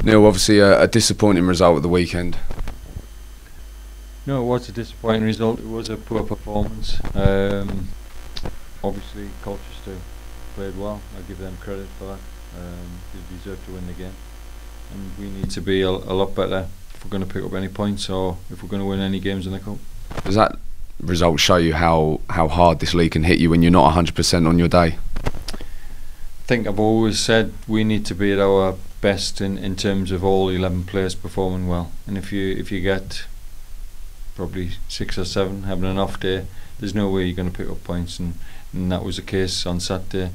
Neil, obviously a disappointing result at the weekend. No, it was a disappointing result. It was a poor performance. Obviously, Colchester played well. I give them credit for that. They deserve to win the game, and we need to be a lot better if we're going to pick up any points or if we're going to win any games in the cup. Does that result show you how hard this league can hit you when you're not 100% on your day? I think I've always said we need to be at our best in terms of all 11 players performing well, and if you get probably 6 or 7 having an off day, there's no way you're going to pick up points, and that was the case on Saturday.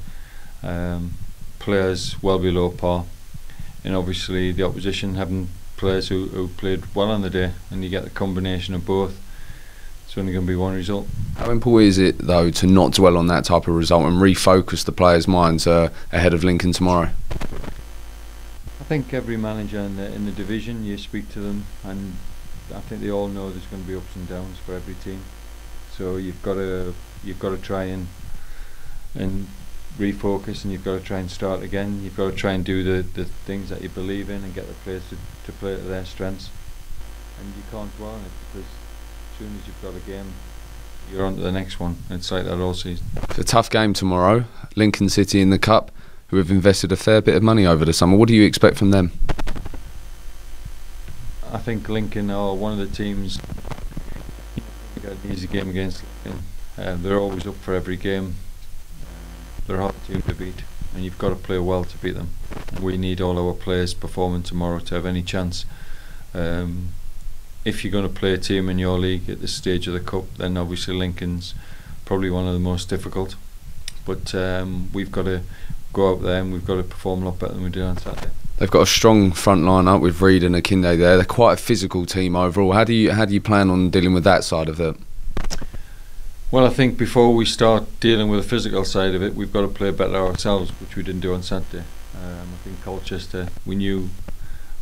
Players well below par, and obviously the opposition having players who played well on the day, and you get the combination of both. It's only going to be one result. How important is it though to not dwell on that type of result and refocus the players' minds ahead of Lincoln tomorrow? I think every manager in the division, you speak to them, and I think they all know there's going to be ups and downs for every team. So you've got to try and refocus, and you've got to try and start again. You've got to try and do the things that you believe in and get the players to play to their strengths. And you can't dwell on it, because as soon as you've got a game, you're on to the next one. It's like that all season. It's a tough game tomorrow. Lincoln City in the Cup, who have invested a fair bit of money over the summer. What do you expect from them? I think Lincoln are one of the teams. They got an easy game against Lincoln. They're always up for every game. They're a hard team to beat, and you've got to play well to beat them. We need all our players performing tomorrow to have any chance. If you're going to play a team in your league at this stage of the cup, then obviously Lincoln's probably one of the most difficult. But we've got to go out there and we've got to perform a lot better than we did on Saturday. They've got a strong front line up with Reid and Akinde there. They're quite a physical team overall. How do you plan on dealing with that side of it? Well, I think before we start dealing with the physical side of it, we've got to play better ourselves, which we didn't do on Saturday. I think Colchester, we knew,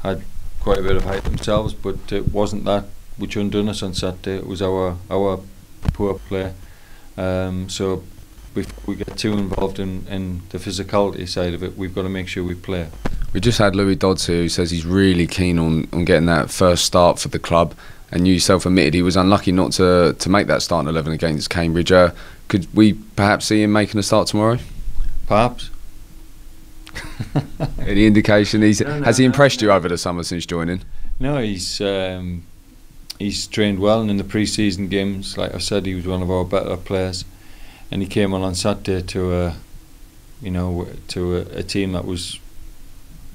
had quite a bit of height themselves, but it wasn't that which undone us on Saturday. It was our poor play. So before we get too involved in the physicality side of it, we've got to make sure we play. We just had Dodds here, who says he's really keen on getting that first start for the club, and you yourself admitted he was unlucky not to make that starting 11 against Cambridge. Could we perhaps see him making a start tomorrow? Perhaps. Any indication? Has he impressed you over the summer since joining? No, he's trained well, and in the pre-season games, like I said, he was one of our better players, and he came on Saturday to a team that was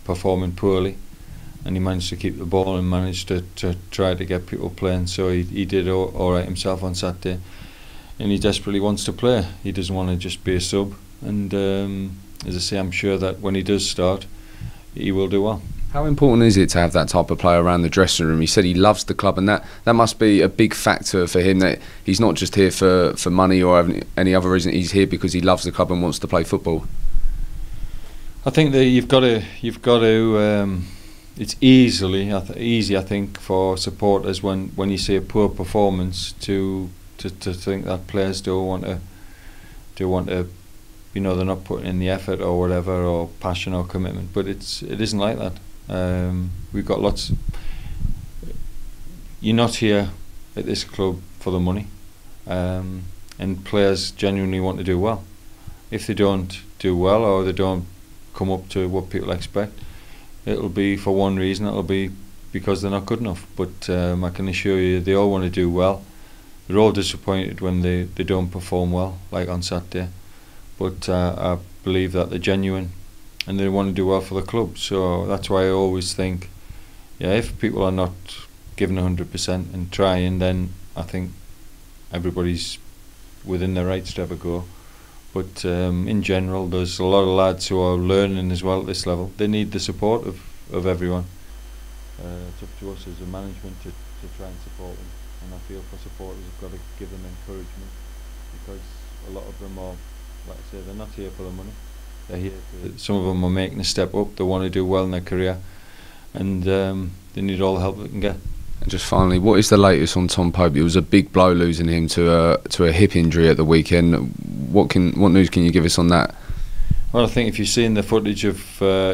performing poorly, and he managed to keep the ball and managed to try to get people playing. So he did all right himself on Saturday, and he desperately wants to play. He doesn't want to just be a sub, and as I say, I'm sure that when he does start, he will do well. How important is it to have that type of player around the dressing room? He said he loves the club, and that must be a big factor for him, that he's not just here for money or any other reason. He's here because he loves the club and wants to play football. I think that you've got to. It's easy, I think, for supporters when you see a poor performance to think that players don't want to. They're not putting in the effort or whatever, or passion or commitment. But it isn't like that. We've got lots. You're not here at this club for the money, and players genuinely want to do well. If they don't do well, or they don't come up to what people expect, it'll be for one reason. It'll be because they're not good enough. But I can assure you, they all want to do well. They're all disappointed when they don't perform well, like on Saturday. But I believe that they're genuine and they want to do well for the club. So that's why I always think, if people are not giving 100% and trying, then I think everybody's within their rights to have a go. But in general, there's a lot of lads who are learning as well at this level. They need the support of everyone. It's up to us as a management to try and support them. And I feel for supporters, we've got to give them encouragement, because a lot of them are, like I say, they're not here for the money. They're here some of them are making a step up. They want to do well in their career, and they need all the help they can get. And just finally, what is the latest on Tom Pope? It was a big blow losing him to a hip injury at the weekend. What news can you give us on that? Well, I think if you've seen the footage of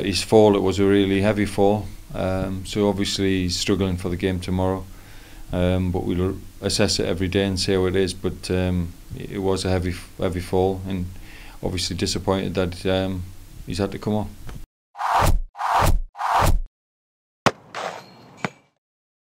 his fall, it was a really heavy fall. So obviously he's struggling for the game tomorrow, but we'll assess it every day and see how it is. But it was a heavy fall, and obviously disappointed that he's had to come off.